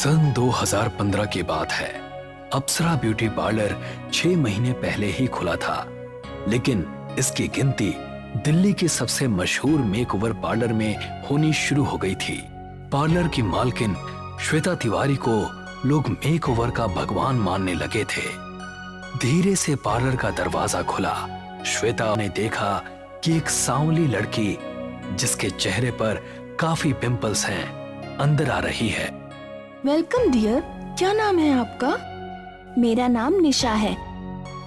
सन 2015 की बात है। अप्सरा ब्यूटी पार्लर 6 महीने पहले ही खुला था, लेकिन इसकी गिनती दिल्ली के सबसे मशहूर मेकओवर पार्लर में होनी शुरू हो गई थी। पार्लर की मालकिन श्वेता तिवारी को लोग मेकओवर का भगवान मानने लगे थे। धीरे से पार्लर का दरवाजा खुला। श्वेता ने देखा कि एक सांवली लड़की, जिसके चेहरे पर काफी पिंपल्स हैं, अंदर आ रही है। वेलकम डियर, क्या नाम है आपका? मेरा नाम निशा है।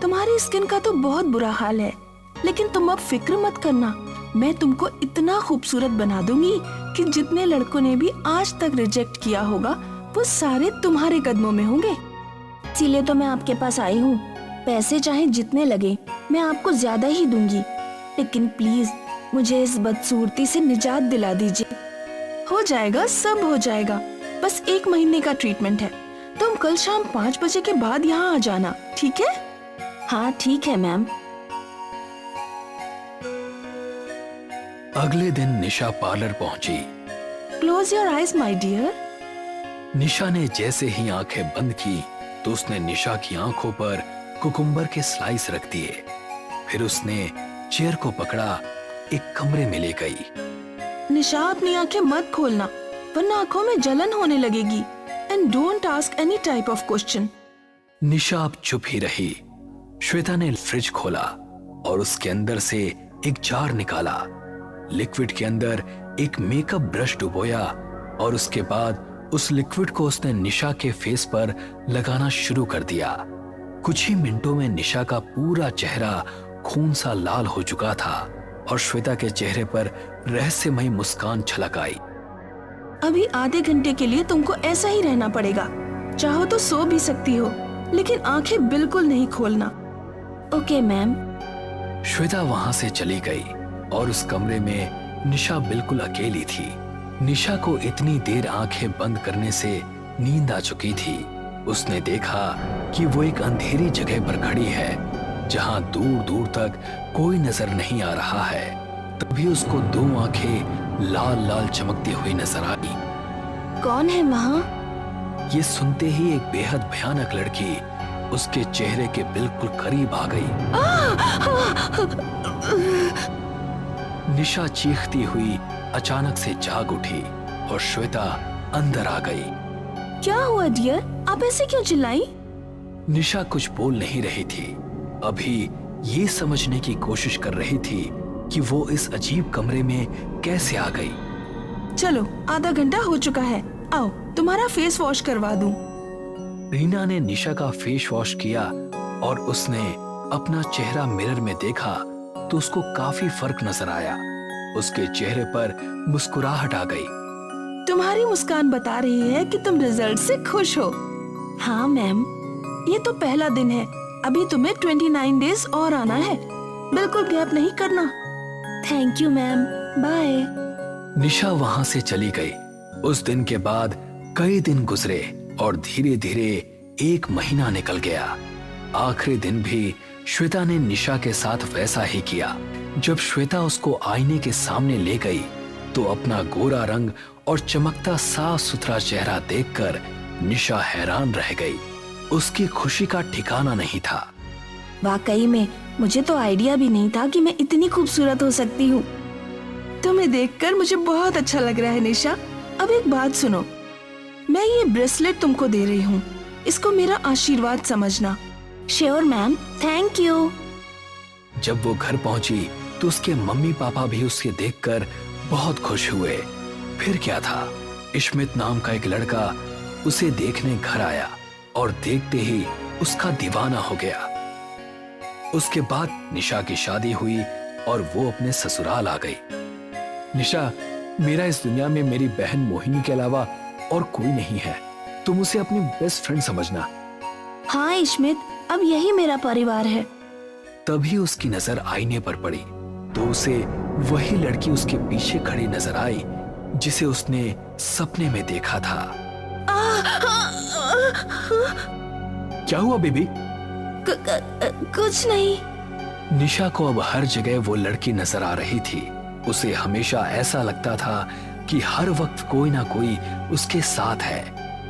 तुम्हारी स्किन का तो बहुत बुरा हाल है, लेकिन तुम अब फिक्र मत करना। मैं तुमको इतना खूबसूरत बना दूंगी कि जितने लड़कों ने भी आज तक रिजेक्ट किया होगा, वो सारे तुम्हारे कदमों में होंगे। इसीलिए तो मैं आपके पास आई हूँ। पैसे चाहे जितने लगे, मैं आपको ज्यादा ही दूंगी, लेकिन प्लीज मुझे इस बदसूरती से निजात दिला दीजिए। हो जाएगा, सब हो जाएगा। बस 1 महीने का ट्रीटमेंट है। तुम कल शाम 5 बजे के बाद यहाँ आ जाना, ठीक है? हाँ ठीक है मैम। अगले दिन निशा पार्लर पहुंची। Close your eyes my dear. Nisha ने जैसे ही आंखें बंद की तो उसने निशा की आंखों पर कुकुम्बर के स्लाइस रख दिए। फिर उसने चेयर को पकड़ा, एक कमरे में ले गई। निशा, अपनी आंखें मत खोलना, वरना आंखों में जलन होने लगेगी। And don't ask any type of question. Nisha अब चुप ही रही। श्वेता ने फ्रिज खोला और उसके अंदर से एक जार निकाला। लिक्विड के अंदर एक मेकअप ब्रश डुबोया और उसके बाद उस लिक्विड को उसने निशा के फेस पर लगाना शुरू कर दिया। कुछ ही मिनटों में निशा का पूरा चेहरा खून सा लाल हो चुका था और श्वेता के चेहरे पर रहस्यमयी मुस्कान छलक आई। अभी आधे घंटे के लिए तुमको ऐसा ही रहना पड़ेगा। चाहो तो सो भी सकती हो, लेकिन आंखें बिल्कुल नहीं खोलना। Okay ma'am. श्वेता वहां से चली गई और उस कमरे में निशा बिल्कुल अकेली थी। निशा को इतनी देर आंखें बंद करने से नींद आ चुकी थी। उसने देखा कि वो एक अंधेरी जगह पर खड़ी है, जहां दूर दूर तक कोई नजर नहीं आ रहा है। तभी उसको 2 आंखें लाल लाल चमकती हुई नजर आई। कौन है वहाँ? ये सुनते ही एक बेहद भयानक लड़की उसके चेहरे के बिल्कुल करीब आ गई। निशा चीखती हुई अचानक से जाग उठी और श्वेता अंदर आ गई। क्या हुआ डियर, आप ऐसे क्यों चिल्लाई? निशा कुछ बोल नहीं रही थी। अभी ये समझने की कोशिश कर रही थी कि वो इस अजीब कमरे में कैसे आ गई। चलो, आधा घंटा हो चुका है, आओ तुम्हारा फेस वॉश करवा दूं। रीना ने निशा का फेस वॉश किया और उसने अपना चेहरा मिरर में देखा तो उसको काफी फर्क नजर आया। उसके चेहरे पर मुस्कुराहट आ गई। तुम्हारी मुस्कान बता रही है कि तुम रिजल्ट से खुश हो। हाँ मैम। ये तो पहला दिन है, अभी तुम्हें 29 डेज और आना है। बिल्कुल गैप नहीं करना। Thank you ma'am, bye. Nisha वहां से चली गई। उस दिन के बाद कई दिन गुजरे और धीरे धीरे 1 महीना निकल गया। आखिरी दिन भी श्वेता ने निशा के साथ वैसा ही किया। जब श्वेता उसको आईने के सामने ले गई तो अपना गोरा रंग और चमकता साफ सुथरा चेहरा देखकर निशा हैरान रह गई। उसकी खुशी का ठिकाना नहीं था। वाकई में मुझे तो आइडिया भी नहीं था कि मैं इतनी खूबसूरत हो सकती हूँ। तुम्हें देखकर मुझे बहुत अच्छा लग रहा है निशा। अब एक बात सुनो, मैं ये ब्रेसलेट तुमको दे रही हूँ, इसको मेरा आशीर्वाद समझना। Sure ma'am, thank you. जब वो घर पहुंची तो उसके मम्मी पापा भी उसे देखकर बहुत खुश हुए। फिर क्या था, इश्मित नाम का एक लड़का उसे देखने घर आया और देखते ही उसका दीवाना हो गया। उसके बाद निशा की शादी हुई और वो अपने ससुराल आ गई। निशा, मेरा इस दुनिया में मेरी बहन मोहिनी के अलावा और कोई नहीं है। तुम उसे अपनी बेस्ट फ्रेंड समझना। हाँ इश्मित, अब यही मेरा परिवार है। तभी उसकी नजर आईने पर पड़ी तो उसे वही लड़की उसके पीछे खड़ी नजर आई जिसे उसने सपने में देखा था। क्या हुआ बेबी? कुछ नहीं। निशा को अब हर जगह वो लड़की नजर आ रही थी। उसे हमेशा ऐसा लगता था कि हर वक्त कोई ना कोई उसके साथ है।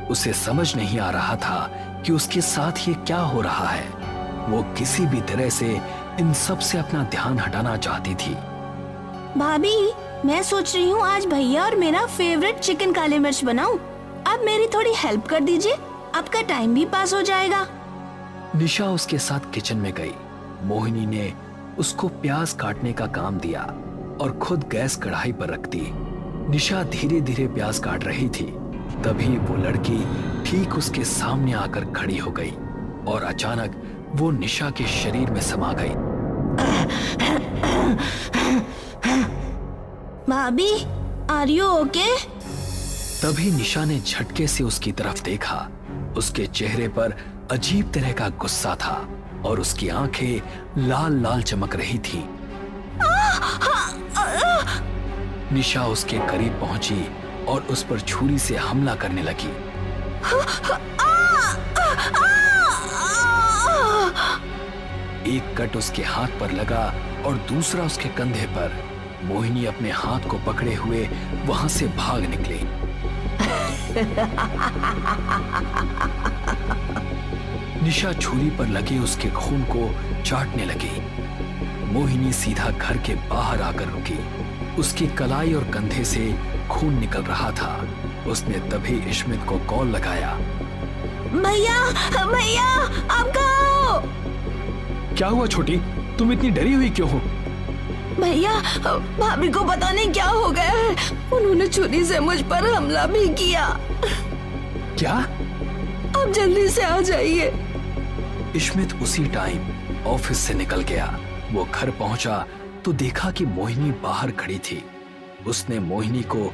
उसे समझ नहीं आ रहा था कि उसके साथ ये क्या हो रहा है। वो किसी भी तरह से इन सब से अपना ध्यान हटाना चाहती थी। भाभी, मैं सोच रही हूँ आज भैया और मेरा फेवरेट चिकन काली मिर्च बनाऊं। आप मेरी थोड़ी हेल्प कर दीजिए, आपका टाइम भी पास हो जाएगा। निशा उसके साथ किचन में गई। मोहिनी ने उसको प्याज काटने का काम दिया और खुद गैस कढ़ाई पर रख दी। निशा धीरे धीरे प्याज काट रही थी। तभी वो लड़की ठीक उसके सामने आकर खड़ी हो गई और अचानक वो निशा के शरीर में समा गई। भाभी, आर यू ओके? तभी निशा ने झटके से उसकी तरफ देखा। उसके चेहरे पर अजीब तरह का गुस्सा था और उसकी आंखें लाल लाल चमक रही थी। निशा उसके करीब पहुंची और उस पर छुरी से हमला करने लगी। एक कट उसके हाथ पर लगा और दूसरा उसके कंधे पर। मोहिनी अपने हाथ को पकड़े हुए वहां से भाग निकली। निशा छुरी पर लगे उसके खून को चाटने लगी। मोहिनी सीधा घर के बाहर आकर रुकी। उसकी कलाई और कंधे से खून निकल रहा था। उसने तभी इश्मित को कॉल लगाया। भैया, भैया, आप कहाँ हो? क्या हुआ छोटी, तुम इतनी डरी हुई क्यों हो? भैया, भाभी को पता नहीं क्या हो गया है। उन्होंने छुरी से मुझ पर हमला भी किया। क्या? आप जल्दी से आ जाइए। इश्मित उसी टाइम ऑफिस से निकल गया। वो घर पहुंचा तो देखा कि मोहिनी बाहर खड़ी थी। उसने मोहिनी को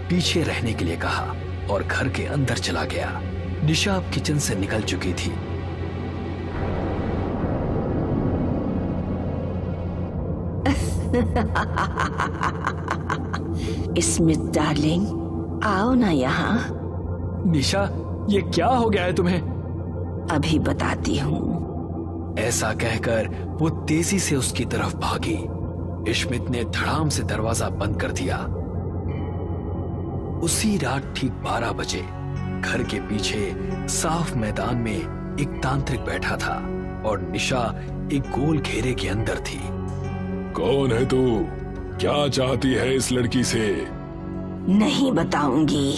पीछे रहने के लिए कहा और घर के अंदर चला गया। निशा अब किचन से निकल चुकी थी। स्मिथ डार्लिंग, आओ ना यहाँ। निशा, ये क्या हो गया है तुम्हें? अभी बताती हूँ। ऐसा कहकर वो तेजी से उसकी तरफ भागी। इश्मित ने धड़ाम से दरवाजा बंद कर दिया। उसी रात ठीक 12 बजे घर के पीछे साफ मैदान में एक तांत्रिक बैठा था और निशा एक गोल घेरे के अंदर थी। कौन है तू? क्या चाहती है इस लड़की से? नहीं बताऊंगी।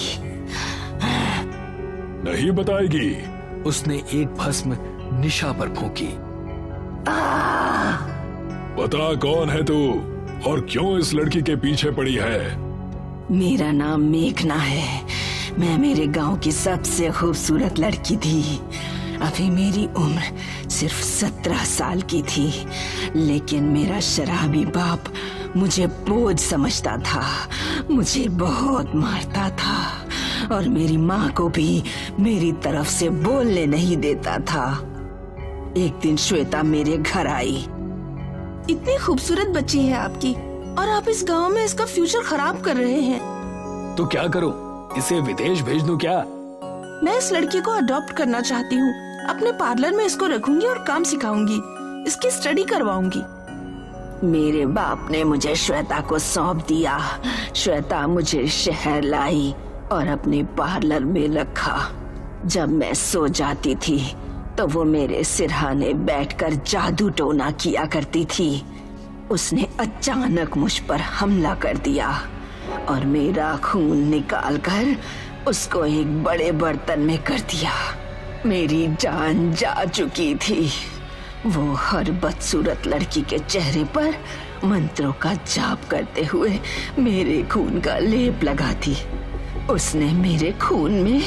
नहीं बताएगी? उसने एक भस्म निशा पर फूंकी। बता कौन है तू और क्यों इस लड़की के पीछे पड़ी है? मेरा नाम मेघना है। मैं मेरे गांव की सबसे खूबसूरत लड़की थी। अभी मेरी उम्र सिर्फ 17 साल की थी, लेकिन मेरा शराबी बाप मुझे बोझ समझता था। मुझे बहुत मारता था और मेरी माँ को भी मेरी तरफ से बोलने नहीं देता था। एक दिन श्वेता मेरे घर आई। इतनी खूबसूरत बच्ची है आपकी और आप इस गांव में इसका फ्यूचर खराब कर रहे हैं। तो क्या करूं? इसे विदेश भेज दूं क्या? मैं इस लड़की को अडॉप्ट करना चाहती हूँ। अपने पार्लर में इसको रखूंगी और काम सिखाऊंगी। इसकी स्टडी करवाऊंगी। मेरे बाप ने मुझे श्वेता को सौंप दिया। श्वेता मुझे शहर लाई और अपने पार्लर में रखा। जब मैं सो जाती थी तो वो मेरे सिरहाने बैठकर जादू टोना किया करती थी। उसने अचानक मुझ पर हमला कर दिया और मेरा खून निकालकर उसको एक बड़े बर्तन में कर दिया। मेरी जान जा चुकी थी। वो हर बदसूरत लड़की के चेहरे पर मंत्रों का जाप करते हुए मेरे खून का लेप लगाती। उसने मेरे खून में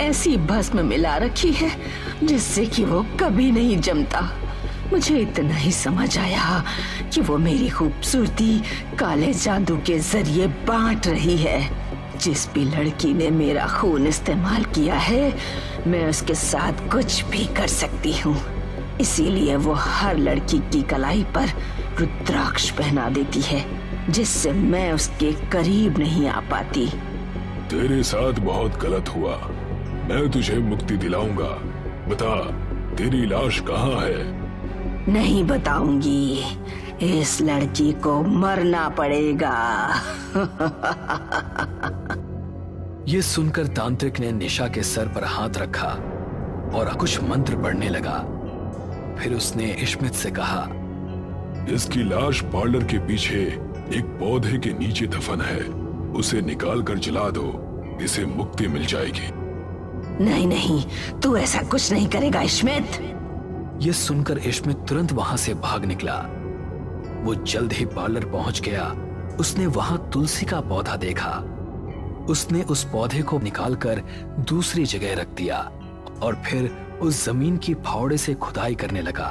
ऐसी भस्म मिला रखी है जिससे कि वो कभी नहीं जमता। मुझे इतना ही समझ आया कि वो मेरी खूबसूरती काले जादू के जरिए बांट रही है। जिस भी लड़की ने मेरा खून इस्तेमाल किया है, मैं उसके साथ कुछ भी कर सकती हूँ। इसीलिए वो हर लड़की की कलाई पर रुद्राक्ष पहना देती है, जिससे मैं उसके करीब नहीं आ पाती। तेरे साथ बहुत गलत हुआ। मैं तुझे मुक्ति दिलाऊंगा। बता, तेरी लाश कहाँ है? नहीं बताऊंगी। इस लड़की को मरना पड़ेगा। ये सुनकर तांत्रिक ने निशा के सर पर हाथ रखा और कुछ मंत्र पढ़ने लगा। फिर उसने इश्मित से कहा, इसकी लाश पार्लर के पीछे एक पौधे के नीचे दफन है, उसे निकाल कर जला दो, इसे मुक्ति मिल जाएगी। नहीं नहीं, तू ऐसा कुछ नहीं करेगा इश्मित। यह सुनकर इश्मित तुरंत वहां से भाग निकला। वो जल्द ही पार्लर पहुंच गया। उसने वहां तुलसी का पौधा देखा। उसने उस पौधे को निकालकर दूसरी जगह रख दिया और फिर उस जमीन की फावड़े से खुदाई करने लगा।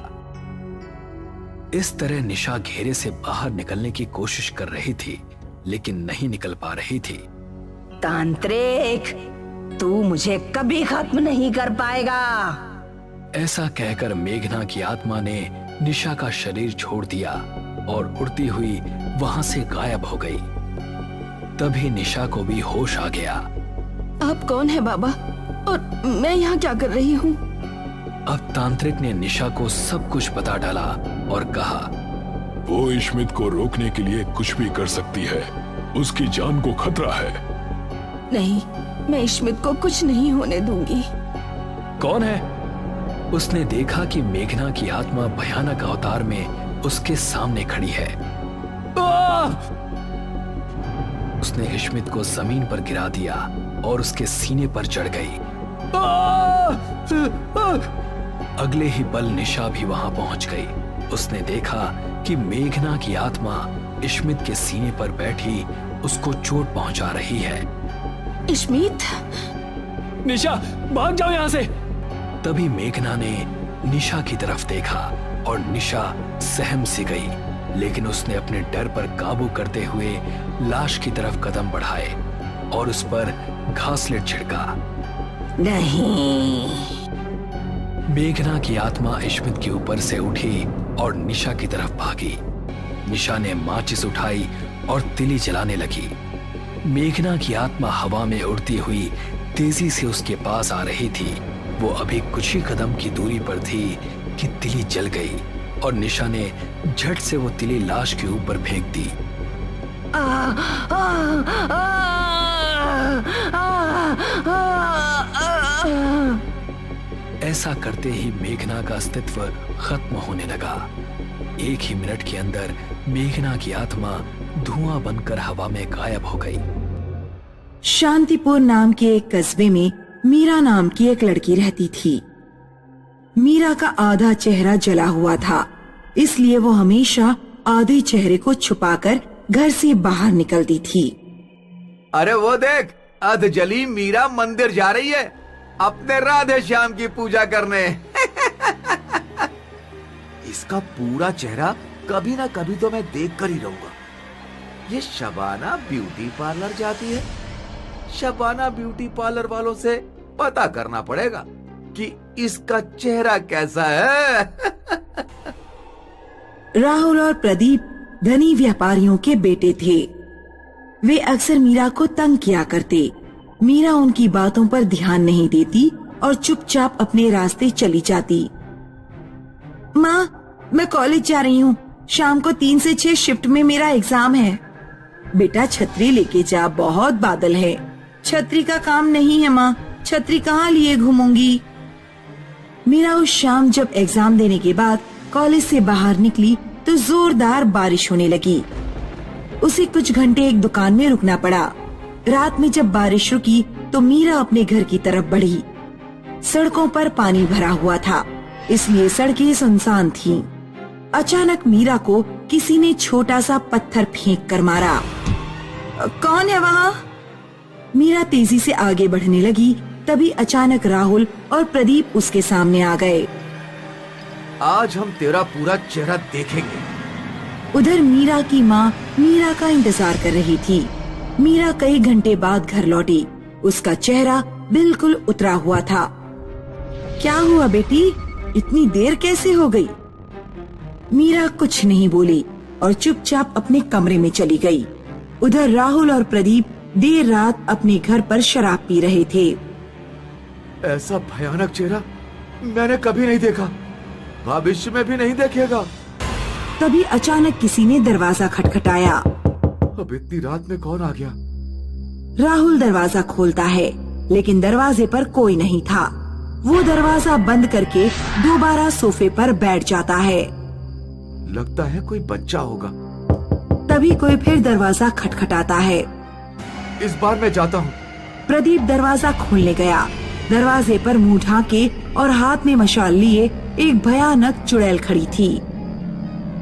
इस तरह निशा घेरे से बाहर निकलने की कोशिश कर रही थी, लेकिन नहीं निकल पा रही थी। तांत्रिक, तू मुझे कभी खत्म नहीं कर पाएगा। ऐसा कहकर मेघना की आत्मा ने निशा का शरीर छोड़ दिया और उड़ती हुई वहां से गायब हो गई। तभी निशा को भी होश आ गया। आप कौन है बाबा, और मैं यहाँ क्या कर रही हूँ? अब तांत्रिक ने निशा को सब कुछ बता डाला और कहा, वो इश्मित को रोकने के लिए कुछ भी कर सकती है, उसकी जान को खतरा है। नहीं, मैं इश्मित को कुछ नहीं होने दूंगी। कौन है? उसने देखा कि मेघना की आत्मा भयानक अवतार में उसके सामने खड़ी है। उसने इश्मित को जमीन पर गिरा दिया और उसके सीने पर चढ़ गई। अगले ही पल निशा भी वहां पहुंच गई। उसने देखा कि मेघना की आत्मा इश्मित के सीने पर बैठी उसको चोट पहुंचा रही है। इश्मित, निशा, भाग जाओ यहाँ से। तभी मेघना ने निशा की तरफ देखा और निशा सहम सी गई, लेकिन उसने अपने डर पर काबू करते हुए लाश की तरफ कदम बढ़ाए और उस पर घासलेट छिड़का। नहीं। मेघना की आत्मा इश्मित के ऊपर से उठी और निशा की तरफ भागी। निशा ने माचिस उठाई और तिली जलाने लगी। मेघना की आत्मा हवा में उड़ती हुई तेजी से उसके पास आ रही थी। वो अभी कुछ ही कदम की दूरी पर थी कि तिली जल गई और निशा ने झट से वो तिली लाश के ऊपर फेंक दी। ऐसा करते ही मेघना का अस्तित्व खत्म होने लगा। एक ही मिनट के अंदर मेघना की आत्मा धुआं बनकर हवा में गायब हो गई। शांतिपुर नाम के एक कस्बे में मीरा नाम की एक लड़की रहती थी। मीरा का आधा चेहरा जला हुआ था, इसलिए वो हमेशा आधे चेहरे को छुपाकर घर से बाहर निकलती थी। अरे वो देख, अधजली मीरा मंदिर जा रही है अपने राधे श्याम की पूजा करने। इसका पूरा चेहरा कभी ना कभी तो मैं देख कर ही रहूंगा। ये शबाना ब्यूटी पार्लर जाती है। शबाना ब्यूटी पार्लर वालों से पता करना पड़ेगा कि इसका चेहरा कैसा है। राहुल और प्रदीप धनी व्यापारियों के बेटे थे। वे अक्सर मीरा को तंग किया करते। मीरा उनकी बातों पर ध्यान नहीं देती और चुपचाप अपने रास्ते चली जाती। माँ, मैं कॉलेज जा रही हूँ। शाम को 3 से 6 शिफ्ट में मेरा एग्जाम है। बेटा छतरी लेके जा, बहुत बादल है। छतरी का काम नहीं है माँ, छतरी कहाँ लिए घूमूंगी। मीरा उस शाम जब एग्जाम देने के बाद कॉलेज से बाहर निकली तो जोरदार बारिश होने लगी। उसे कुछ घंटे एक दुकान में रुकना पड़ा। रात में जब बारिश रुकी तो मीरा अपने घर की तरफ बढ़ी। सड़कों पर पानी भरा हुआ था, इसलिए सड़कें सुनसान थीं। अचानक मीरा को किसी ने छोटा सा पत्थर फेंक कर मारा। कौन है वहाँ? मीरा तेजी से आगे बढ़ने लगी। तभी अचानक राहुल और प्रदीप उसके सामने आ गए। आज हम तेरा पूरा चेहरा देखेंगे। उधर मीरा की माँ मीरा का इंतजार कर रही थी। मीरा कई घंटे बाद घर लौटी। उसका चेहरा बिल्कुल उतरा हुआ था। क्या हुआ बेटी, इतनी देर कैसे हो गई? मीरा कुछ नहीं बोली और चुपचाप अपने कमरे में चली गई। उधर राहुल और प्रदीप देर रात अपने घर पर शराब पी रहे थे। ऐसा भयानक चेहरा मैंने कभी नहीं देखा, भविष्य में भी नहीं देखेगा। तभी अचानक किसी ने दरवाजा खटखटाया। अब इतनी रात में कौन आ गया? राहुल दरवाजा खोलता है, लेकिन दरवाजे पर कोई नहीं था। वो दरवाजा बंद करके दोबारा सोफे पर बैठ जाता है। लगता है कोई बच्चा होगा। तभी कोई फिर दरवाजा खटखटाता है। इस बार मैं जाता हूँ। प्रदीप दरवाजा खोलने गया। दरवाजे पर मुंह ढाके और हाथ में मशाल लिए एक भयानक चुड़ैल खड़ी थी।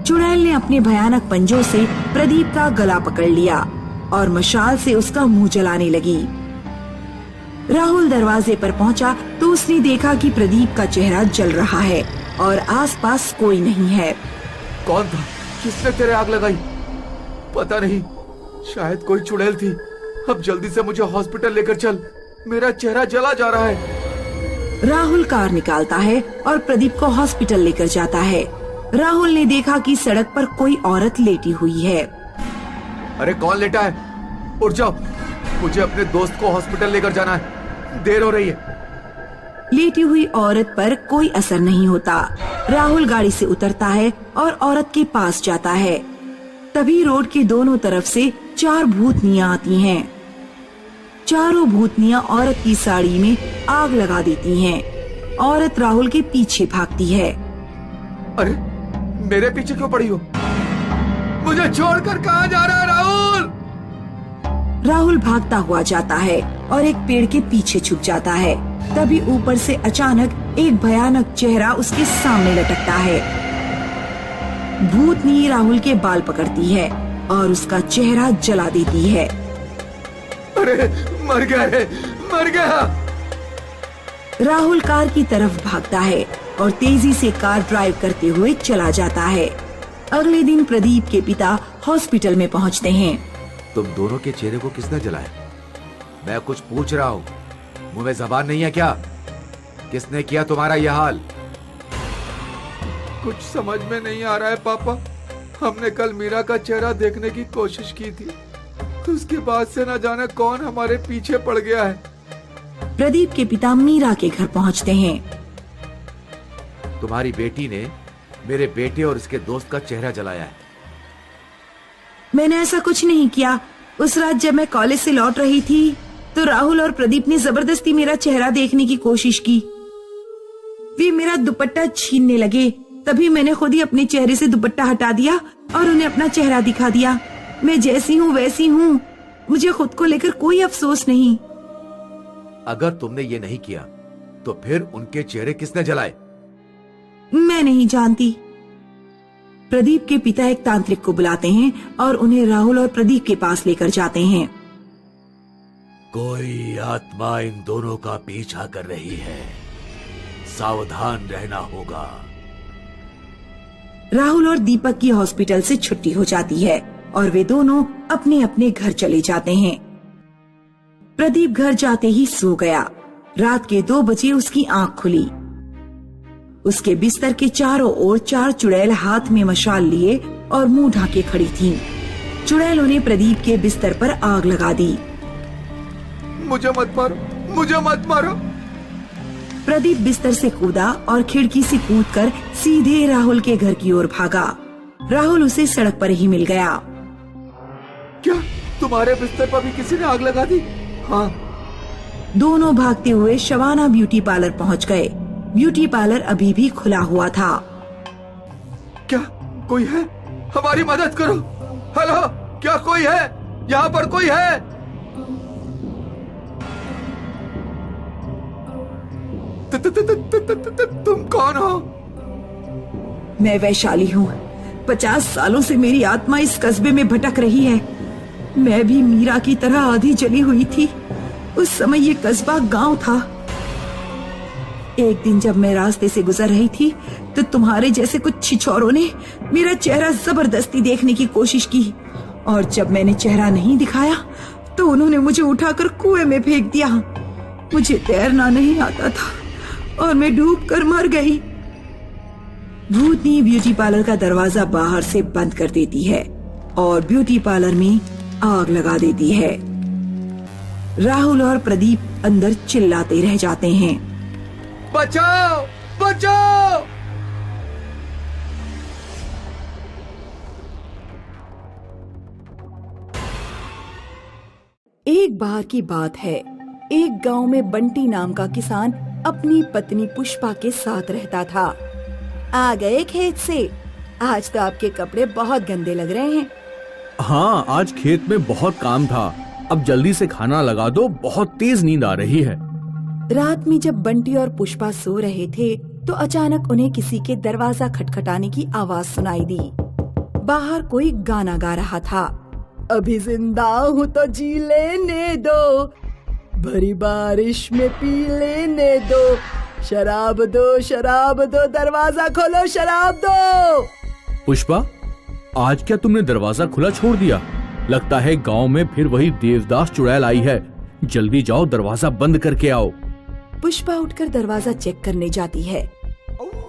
चुड़ैल ने अपने भयानक पंजों से प्रदीप का गला पकड़ लिया और मशाल से उसका मुंह जलाने लगी। राहुल दरवाजे पर पहुंचा तो उसने देखा कि प्रदीप का चेहरा जल रहा है और आसपास कोई नहीं है। कौन था? किसने तेरे आग लगाई? पता नहीं, शायद कोई चुड़ैल थी। अब जल्दी से मुझे हॉस्पिटल लेकर चल, मेरा चेहरा जला जा रहा है। राहुल कार निकालता है और प्रदीप को हॉस्पिटल लेकर जाता है। राहुल ने देखा कि सड़क पर कोई औरत लेटी हुई है। अरे कौन लेटा है? उठ जाओ, मुझे अपने दोस्त को हॉस्पिटल लेकर जाना है, देर हो रही है। लेटी हुई औरत पर कोई असर नहीं होता। राहुल गाड़ी से उतरता है और औरत के पास जाता है। तभी रोड के दोनों तरफ से 4 भूतनियां आती हैं। चारों भूतनियां औरत की साड़ी में आग लगा देती हैं। औरत राहुल के पीछे भागती है। अरे मेरे पीछे क्यों पड़ी हो? मुझे छोड़कर कहाँ जा रहा है राहुल? राहुल भागता हुआ जाता है और एक पेड़ के पीछे छुप जाता है। तभी ऊपर से अचानक एक भयानक चेहरा उसके सामने लटकता है। भूतनी राहुल के बाल पकड़ती है और उसका चेहरा जला देती है। अरे मर गया रे, मर गया। राहुल कार की तरफ भागता है और तेजी से कार ड्राइव करते हुए चला जाता है। अगले दिन प्रदीप के पिता हॉस्पिटल में पहुंचते हैं। तुम दोनों के चेहरे को किसने जलाया? मैं कुछ पूछ रहा हूँ, मुंह में जबान नहीं है क्या? किसने किया तुम्हारा यह हाल? कुछ समझ में नहीं आ रहा है पापा। हमने कल मीरा का चेहरा देखने की कोशिश की थी, उसके बाद से न जाने कौन हमारे पीछे पड़ गया है। प्रदीप के पिता मीरा के घर पहुंचते हैं। तुम्हारी बेटी ने मेरे बेटे और इसके दोस्त का चेहरा जलाया है। मैंने ऐसा कुछ नहीं किया। उस रात जब मैं कॉलेज से लौट रही थी तो राहुल और प्रदीप ने जबरदस्ती मेरा चेहरा देखने की कोशिश की। वे मेरा दुपट्टा छीनने लगे। तभी मैंने खुद ही अपने चेहरे से दुपट्टा हटा दिया और उन्हें अपना चेहरा दिखा दिया। मैं जैसी हूँ वैसी हूँ, मुझे खुद को लेकर कोई अफसोस नहीं। अगर तुमने ये नहीं किया तो फिर उनके चेहरे किसने जलाए? मैं नहीं जानती। प्रदीप के पिता एक तांत्रिक को बुलाते हैं और उन्हें राहुल और प्रदीप के पास लेकर जाते हैं। कोई आत्मा इन दोनों का पीछा कर रही है, सावधान रहना होगा। राहुल और दीपक की हॉस्पिटल से छुट्टी हो जाती है और वे दोनों अपने अपने घर चले जाते हैं। प्रदीप घर जाते ही सो गया। रात के 2 बजे उसकी आंख खुली। उसके बिस्तर के चारों ओर 4 चुड़ैल हाथ में मशाल लिए और मुंह ढाके खड़ी थीं। चुड़ैलों ने प्रदीप के बिस्तर पर आग लगा दी। मुझे मत मारो, मुझे मत मारो। प्रदीप बिस्तर से कूदा और खिड़की से कूदकर सीधे राहुल के घर की ओर भागा। राहुल उसे सड़क पर ही मिल गया। क्या तुम्हारे बिस्तर पर भी किसी ने आग लगा दी? हाँ। दोनों भागते हुए शबाना ब्यूटी पार्लर पहुंच गए। ब्यूटी पार्लर अभी भी खुला हुआ था। क्या कोई है? हमारी मदद करो। हेलो, क्या कोई है? यहाँ पर कोई है? तुम कौन हो? मैं वैशाली हूँ। 50 सालों से मेरी आत्मा इस कस्बे में भटक रही है। मैं भी मीरा की तरह आधी जली हुई थी। उस समय ये कस्बा गांव था। एक दिन जब मैं रास्ते से गुजर रही थी तो तुम्हारे जैसे कुछ छिछोरों ने मेरा चेहरा जबरदस्ती देखने की कोशिश की और जब मैंने चेहरा नहीं दिखाया तो उन्होंने मुझे उठाकर कुएं में फेंक दिया। मुझे तैरना नहीं आता था और मैं डूबकर मर गई। भूतनी ब्यूटी पार्लर का दरवाजा बाहर से बंद कर देती है और ब्यूटी पार्लर में आग लगा देती है। राहुल और प्रदीप अंदर चिल्लाते रह जाते हैं, बचाओ, बचाओ। एक बार की बात है, एक गांव में बंटी नाम का किसान अपनी पत्नी पुष्पा के साथ रहता था। आ गए खेत से? आज तो आपके कपड़े बहुत गंदे लग रहे हैं। हाँ, आज खेत में बहुत काम था। अब जल्दी से खाना लगा दो, बहुत तेज नींद आ रही है। रात में जब बंटी और पुष्पा सो रहे थे तो अचानक उन्हें किसी के दरवाजा खटखटाने की आवाज सुनाई दी। बाहर कोई गाना गा रहा था। अभी जिंदा हूँ तो जी लेने दो, भरी बारिश में पी लेने दो, शराब दो, दरवाजा खोलो, शराब दो। पुष्पा, आज क्या तुमने दरवाजा खुला छोड़ दिया? लगता है गांव में फिर वही देवदास चुड़ैल आई है। जल्दी जाओ, दरवाजा बंद करके आओ। पुष्पा उठकर दरवाजा चेक करने जाती है,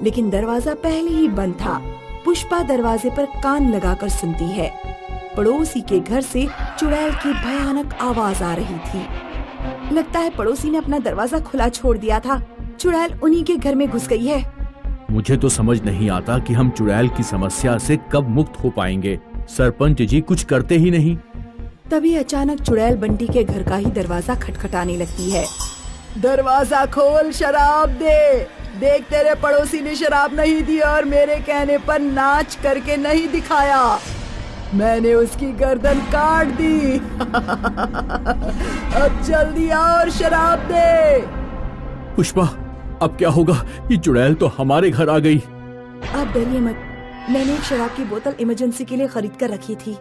लेकिन दरवाजा पहले ही बंद था। पुष्पा दरवाजे पर कान लगाकर सुनती है। पड़ोसी के घर से चुड़ैल की भयानक आवाज आ रही थी। लगता है पड़ोसी ने अपना दरवाजा खुला छोड़ दिया था। चुड़ैल उन्हीं के घर में घुस गई है। मुझे तो समझ नहीं आता कि हम चुड़ैल की समस्या से कब मुक्त हो पाएंगे। सरपंच जी कुछ करते ही नहीं। तभी अचानक चुड़ैल बंटी के घर का ही दरवाजा खटखटाने लगती है। दरवाजा खोल, शराब दे। देख, तेरे पड़ोसी ने शराब नहीं दी और मेरे कहने पर नाच करके नहीं दिखाया। मैंने उसकी गर्दन काट दी। अब जल्दी आ और शराब दे। पुष्पा, अब क्या होगा? ये चुड़ैल तो हमारे घर आ गई। आप डरिए मत, मैंने एक शराब की बोतल इमरजेंसी के लिए खरीद कर रखी थी।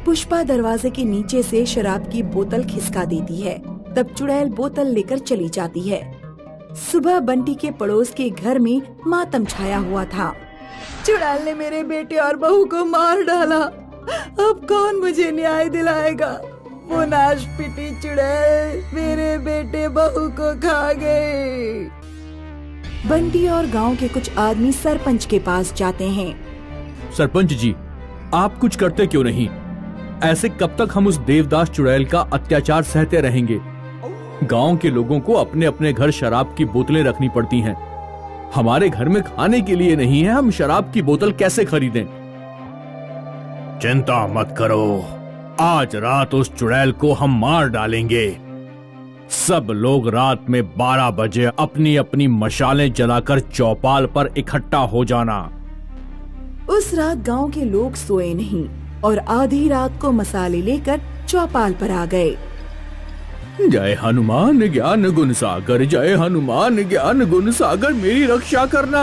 पुष्पा दरवाजे के नीचे से शराब की बोतल खिसका देती है। तब चुड़ैल बोतल लेकर चली जाती है। सुबह बंटी के पड़ोस के घर में मातम छाया हुआ था। चुड़ैल ने मेरे बेटे और बहू को मार डाला। अब कौन मुझे न्याय दिलाएगा? वो नाशपिटी चुड़ैल मेरे बेटे बहू को खा गए। बंटी और गांव के कुछ आदमी सरपंच के पास जाते हैं। सरपंच जी, आप कुछ करते क्यों नहीं? ऐसे कब तक हम उस देवदास चुड़ैल का अत्याचार सहते रहेंगे? गांव के लोगों को अपने अपने घर शराब की बोतलें रखनी पड़ती हैं। हमारे घर में खाने के लिए नहीं है, हम शराब की बोतल कैसे खरीदें? चिंता मत करो, आज रात उस चुड़ैल को हम मार डालेंगे। सब लोग रात में 12 बजे अपनी अपनी मशालें जलाकर चौपाल पर इकट्ठा हो जाना। उस रात गांव के लोग सोए नहीं और आधी रात को मसाले लेकर चौपाल पर आ गए। जय हनुमान ज्ञान गुण सागर, जय हनुमान ज्ञान गुण सागर, मेरी रक्षा करना।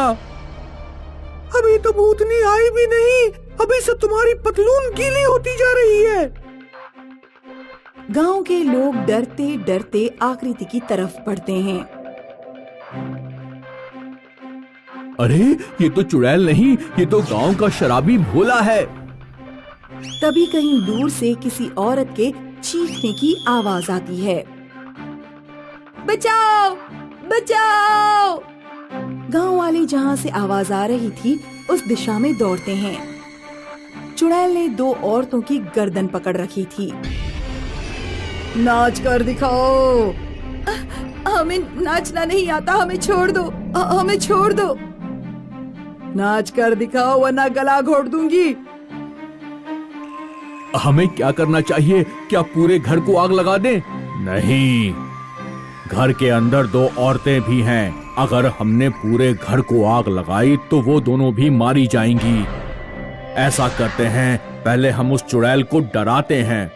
अभी तो भूतनी आई भी नहीं, अभी से तुम्हारी पतलून गीली होती जा रही है। गांव के लोग डरते डरते आकृति की तरफ बढ़ते हैं। अरे, ये तो चुड़ैल नहीं, ये तो गांव का शराबी भोला है। तभी कहीं दूर से किसी औरत के चीखने की आवाज आती है। बचाओ, बचाओ! गांव वाले जहां से आवाज आ रही थी उस दिशा में दौड़ते हैं। चुड़ैल ने 2 औरतों की गर्दन पकड़ रखी थी। नाच कर दिखाओ। हमें नाचना नहीं आता, हमें छोड़ दो, हमें छोड़ दो। नाच कर दिखाओ वरना गला घोट दूंगी। हमें क्या करना चाहिए? क्या पूरे घर को आग लगा दें? नहीं, घर के अंदर 2 औरतें भी हैं। अगर हमने पूरे घर को आग लगाई तो वो दोनों भी मारी जाएंगी। ऐसा करते हैं, पहले हम उस चुड़ैल को डराते हैं।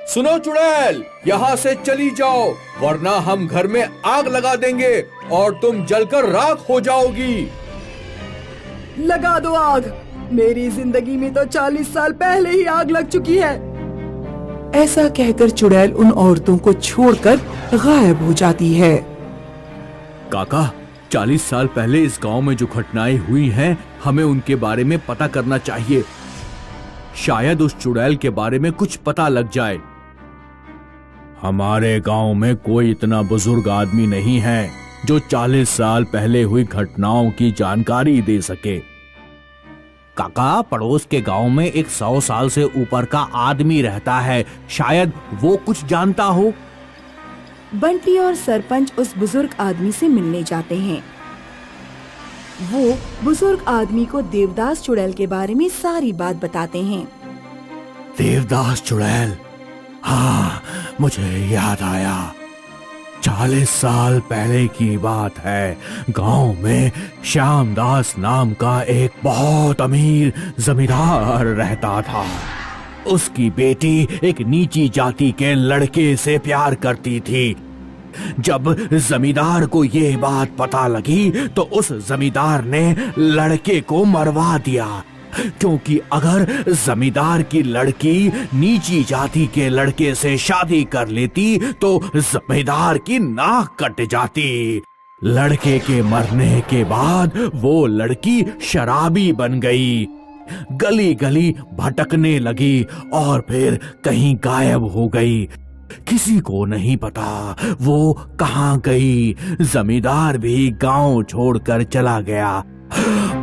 सुनो चुड़ैल, यहाँ से चली जाओ, वरना हम घर में आग लगा देंगे और तुम जलकर राख हो जाओगी। लगा दो आग। मेरी जिंदगी में तो 40 साल पहले ही आग लग चुकी है। ऐसा कहकर चुड़ैल उन औरतों को छोड़कर गायब हो जाती है। काका, 40 साल पहले इस गांव में जो घटनाएं हुई हैं, हमें उनके बारे में पता करना चाहिए। शायद उस चुड़ैल के बारे में कुछ पता लग जाए। हमारे गांव में कोई इतना बुजुर्ग आदमी नहीं है जो 40 साल पहले हुई घटनाओं की जानकारी दे सके। काका, पड़ोस के गांव में एक 100 साल से ऊपर का आदमी रहता है, शायद वो कुछ जानता हो। बंटी और सरपंच उस बुजुर्ग आदमी से मिलने जाते हैं। वो बुजुर्ग आदमी को देवदास चुड़ैल के बारे में सारी बात बताते हैं। देवदास चुड़ैल, हाँ मुझे याद आया। 40 साल पहले की बात है। गांव में श्यामदास नाम का एक बहुत अमीर जमींदार रहता था। उसकी बेटी एक नीची जाति के लड़के से प्यार करती थी। जब जमींदार को ये बात पता लगी तो उस जमींदार ने लड़के को मरवा दिया, क्योंकि अगर जमींदार की लड़की नीची जाति के लड़के से शादी कर लेती तो जमींदार की नाक कट जाती। लड़के के मरने के बाद वो लड़की शराबी बन गई, गली गली भटकने लगी और फिर कहीं गायब हो गई। किसी को नहीं पता वो कहाँ गई। जमींदार भी गांव छोड़कर चला गया।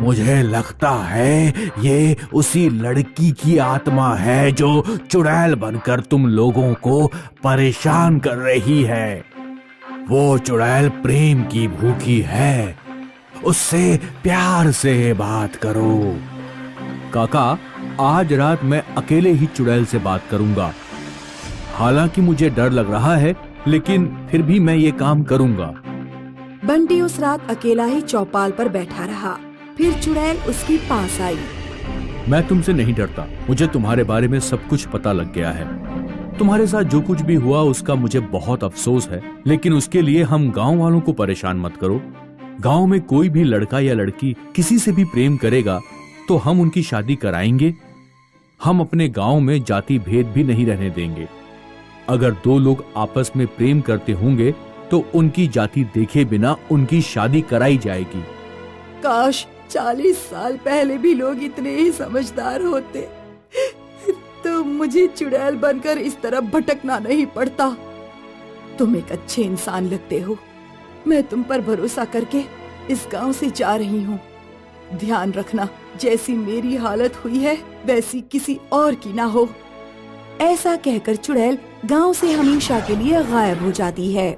मुझे लगता है ये उसी लड़की की आत्मा है जो चुड़ैल बनकर तुम लोगों को परेशान कर रही है। वो चुड़ैल प्रेम की भूखी है, उससे प्यार से बात करो। काका, आज रात मैं अकेले ही चुड़ैल से बात करूंगा। हालांकि मुझे डर लग रहा है, लेकिन फिर भी मैं ये काम करूंगा। बंटी उस रात अकेला ही चौपाल पर बैठा रहा। फिर चुड़ैल उसके पास आई। मैं तुमसे नहीं डरता। मुझे तुम्हारे बारे में सब कुछ पता लग गया है। तुम्हारे साथ जो कुछ भी हुआ उसका मुझे बहुत अफसोस है, लेकिन उसके लिए हम गांव वालों को परेशान मत करो। गांव में कोई भी लड़का या लड़की किसी से भी प्रेम करेगा तो हम उनकी शादी कराएंगे। हम अपने गांव में जाति भेद भी नहीं रहने देंगे। अगर दो लोग आपस में प्रेम करते होंगे तो उनकी जाति देखे बिना उनकी शादी कराई जाएगी। काश 40 साल पहले भी लोग इतने ही समझदार होते तो मुझे चुड़ैल बनकर इस तरफ भटकना नहीं पड़ता। तुम एक अच्छे इंसान लगते हो। मैं तुम पर भरोसा करके इस गांव से जा रही हूँ। ध्यान रखना, जैसी मेरी हालत हुई है वैसी किसी और की ना हो। ऐसा कहकर चुड़ैल गांव से हमेशा के लिए गायब हो जाती है।